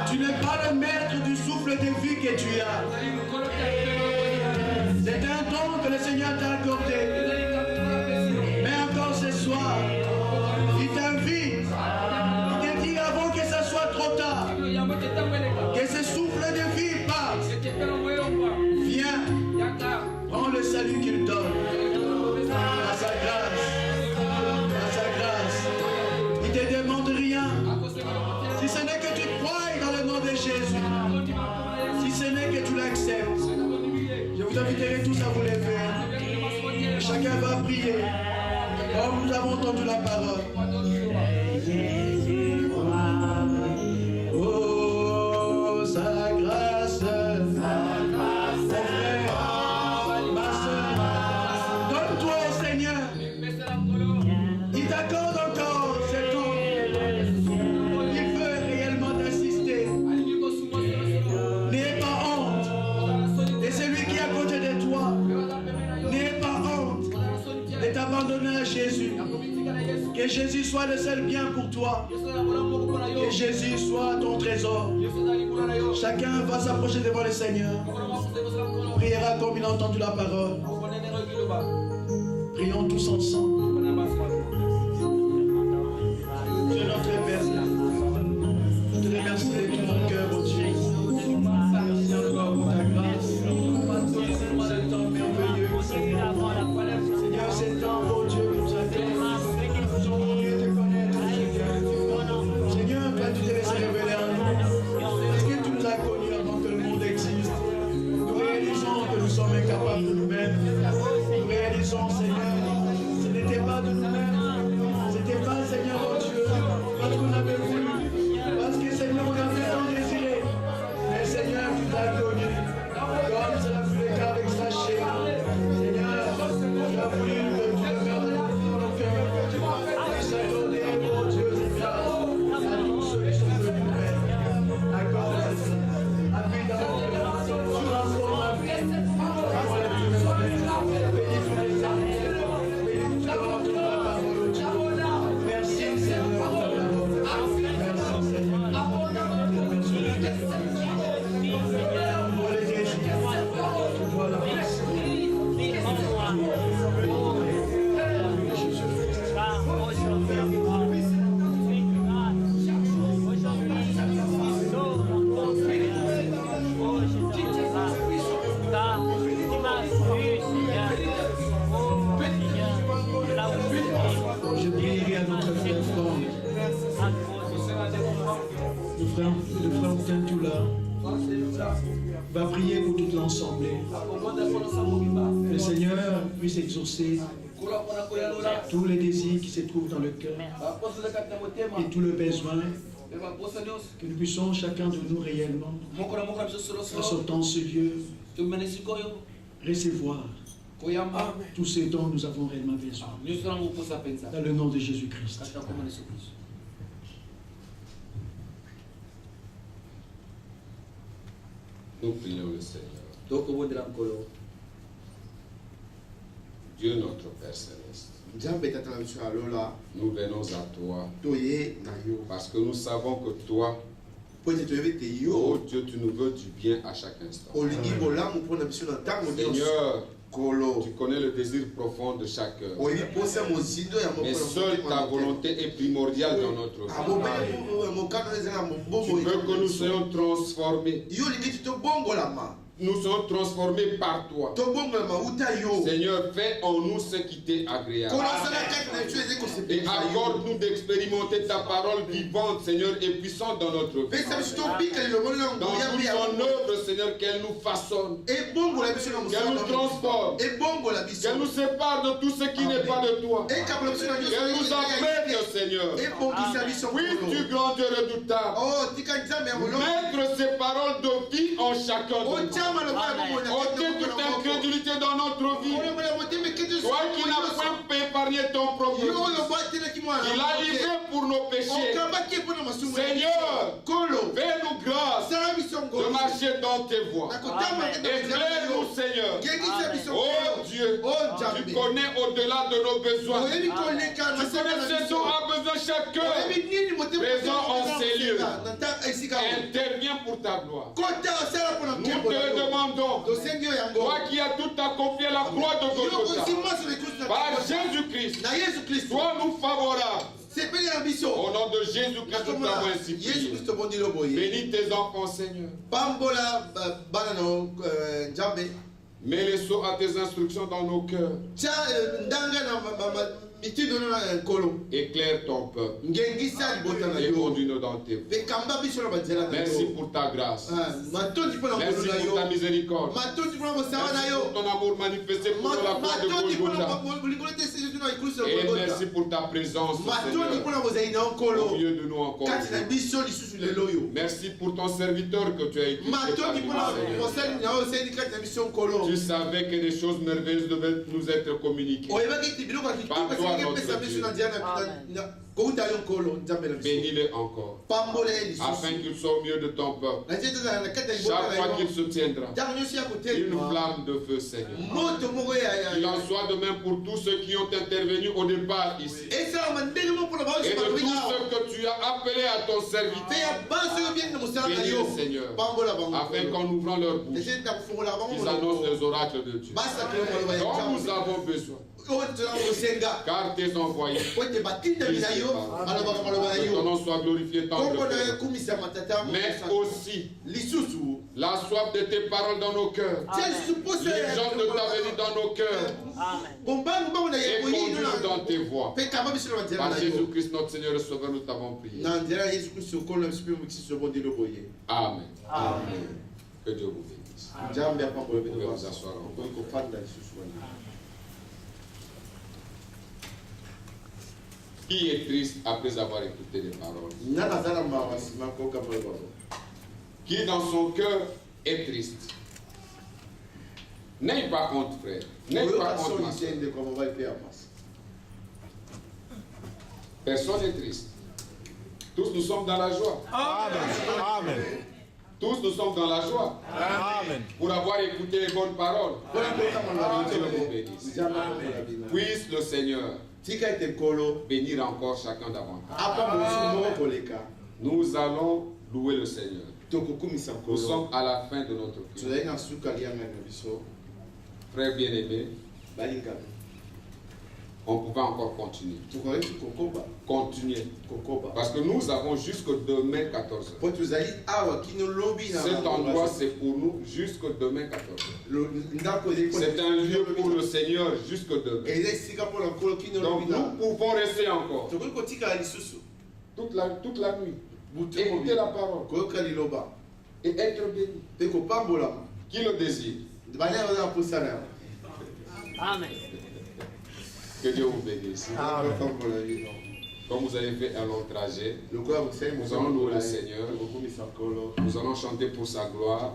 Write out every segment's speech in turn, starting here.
Tu n'es pas le maître du souffle de vie que tu as. C'est un don que le Seigneur t'a accordé. Mais encore ce soir, il t'invite. Il te dit avant que ça soit trop tard, que ce souffle de vie passe. Viens, prends le salut qu'il donne. À sa grâce. À sa grâce. Il ne te demande rien. Si ce n'est que tu crois dans le nom de Jésus. Si ce n'est que tu l'acceptes. Je vous inviterai tous à vous lever. Chacun va prier. Comme nous avons entendu la parole. Oh, sa grâce. Ma soeur, donne-toi au Seigneur. Il t'accorde encore cet don. Il veut réellement t'assister. N'aie pas honte. Et celui qui est à côté de toi, n'aie pas honte de t'abandonner à Jésus. Que Jésus soit le seul bien pour toi. Que Jésus soit ton trésor. Chacun va s'approcher devant le Seigneur. Priera comme il a entendu la parole. Prions tous ensemble. Dieu notre Père, je te remercie de tout mon cœur, oh Dieu. Merci encore pour ta grâce. Pour ce temps merveilleux. Seigneur, c'est temps, oh Dieu, que nous avons. Nous avons voulu te connaître, Seigneur. Seigneur, toi tu t'es laissé révéler en nous. Parce que tu nous as connus avant que le monde existe. Nous réalisons que nous sommes incapables de nous-mêmes. Nous réalisons, Seigneur, ce n'était pas de nous-mêmes. C'était pas, Seigneur, oh Dieu, parce qu'on avait voulu. Parce que, Seigneur, on avait tant désiré. Mais, Seigneur, tu t'as connu. Comme cela fut le cas avec Zachée. Seigneur, tu as voulu que tu le gardes dans nos cœurs. Tu puisses accorder, oh Dieu, ces grâces à tous ceux qui sont venus nous-mêmes. Accorde ça. Appuie dans notre cœur. Transforme ma vie. Merci Seigneur pour ta parole. Merci Seigneur. On voit les désirs. On voit la force. Je prierai à notre frère Franck. Le frère Tintula va prier pour toute l'assemblée. Le Seigneur puisse exaucer tous les désirs qui se trouvent dans le cœur et tous les besoins, que nous puissions chacun de nous réellement, en sortant ce lieu, recevoir tout ce dont nous avons réellement besoin. Dans le nom de Jésus-Christ. Nous prions le Seigneur. Dieu notre Père Céleste. Nous venons à toi parce que nous savons que toi, oh Dieu, tu nous veux du bien à chaque instant. Seigneur, tu connais le désir profond de chaque cœur. Mais seule ta volonté est primordiale dans notre vie. Tu veux que nous soyons transformés. Nous sommes transformés par toi. Seigneur, fais en nous ce qui t'est agréable. Et accorde-nous d'expérimenter ta parole vivante, Seigneur, et puissante dans notre vie. Dans toute ton œuvre, Seigneur, qu'elle nous façonne, qu'elle nous transforme, qu'elle nous sépare de tout ce qui n'est pas de toi, qu'elle nous apprenne, Seigneur. Oui, tu grand Dieu redoutable, mettre ces paroles de vie en chacun de nous. Ôtez toute incrédulité dans notre vie. Toi qui n'as pas épargné ton propre Fils, il a livré pour nos péchés. Seigneur, fais-nous grâce de marcher dans tes voies. Éclaire-nous, Seigneur. Oh Dieu, tu connais au-delà de nos besoins. Tu connais ce dont a besoin chacun. Présent en ces lieux. interviens pour ta gloire. Nous te demandons, toi qui as tout accompli à la croix de Golgotha, par Jésus-Christ, sois-nous favorables. Au nom de Jésus-Christ, nous t'avons ainsi prié. Bénis tes enfants, Seigneur. Mets les sceaux à tes instructions dans nos cœurs. Éclaire ton peuple et conduis-nous dans tes voies. Merci pour ta grâce. Merci pour ta miséricorde. Merci pour ton amour manifesté pour la croix de Golgotha. Et merci pour ta présence, Seigneur, au milieu de nous encore. Merci pour ton serviteur que tu as équipé. Tu savais que des choses merveilleuses devaient nous être communiquées. Par toi, notre Dieu. Bénis-les encore, afin qu'ils soient au milieu de ton peuple. Chaque fois qu'il se tiendra, une flamme de feu, Seigneur. Il en soit de même pour tous ceux qui ont intervenu au départ ici. Et de tous ceux que tu as appelés à ton serviteur. Bénis, Seigneur, afin qu'en ouvrant leur bouche, ils annoncent les oracles de Dieu. Dont nous avons besoin. Car tes envoyés, que ton nom soit glorifié tant que mais aussi la soif de tes paroles dans nos cœurs, les gens de ta venue dans nos cœurs, et conduis-nous dans tes voies. Par Jésus-Christ notre Seigneur et Sauveur, nous t'avons prié. Amen. Amen. Que Dieu vous bénisse. Vous pouvez vous asseoir. Qui est triste après avoir écouté les paroles? Qui dans son cœur est triste? N'aie pas honte, frère. N'aie pas honte, ma soeur. Personne n'est triste. Tous nous sommes dans la joie. Amen. Tous nous sommes dans la joie. Amen. Pour avoir écouté les bonnes paroles. Que Dieu vous bénisse. Puisse le Seigneur bénir encore chacun davantage. Nous allons louer le Seigneur. Nous sommes à la fin de notre culte. Frères bien-aimés, on pouvait encore continuer. Continuer. Parce que nous avons jusqu'au demain 14h. Cet endroit, c'est pour nous jusqu'au demain 14h. C'est un lieu pour le Seigneur jusqu'au demain. Donc nous pouvons rester encore toute la nuit. Écouter la parole et être béni. Qui le désire? Amen. Que Dieu vous bénisse. Comme vous avez fait un long trajet, nous allons louer le Seigneur. Nous allons chanter pour sa gloire.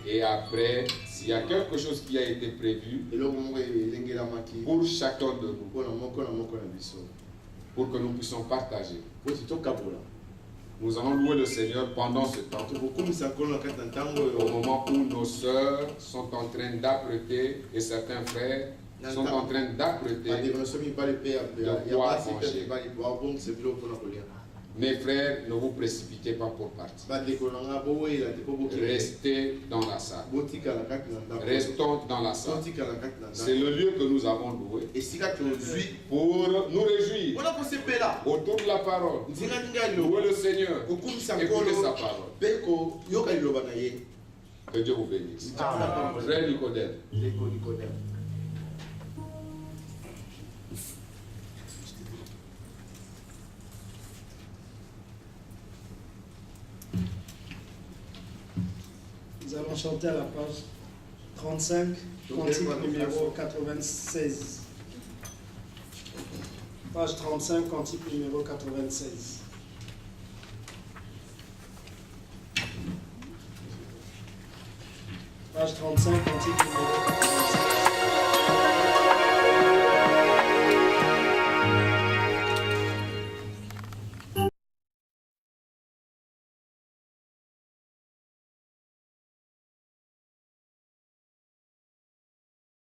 Et après, s'il y a quelque chose qui a été prévu pour chacun de nous, pour que nous puissions partager, nous allons louer le Seigneur pendant ce temps. Au moment où nos sœurs sont en train d'apprêter et certains frères sont en train d'apprêter de quoi manger. Mes frères, ne vous précipitez pas pour partir. Restez dans la salle. Restons dans la salle. C'est le lieu que nous avons loué pour nous réjouir autour de la parole. Louer le Seigneur. Écoutez sa parole. Que Dieu vous bénisse. Frère Nicodème. Nous allons chanter à la page 35, cantique numéro 96. Page 35, cantique numéro 96. Page 35, cantique numéro 96.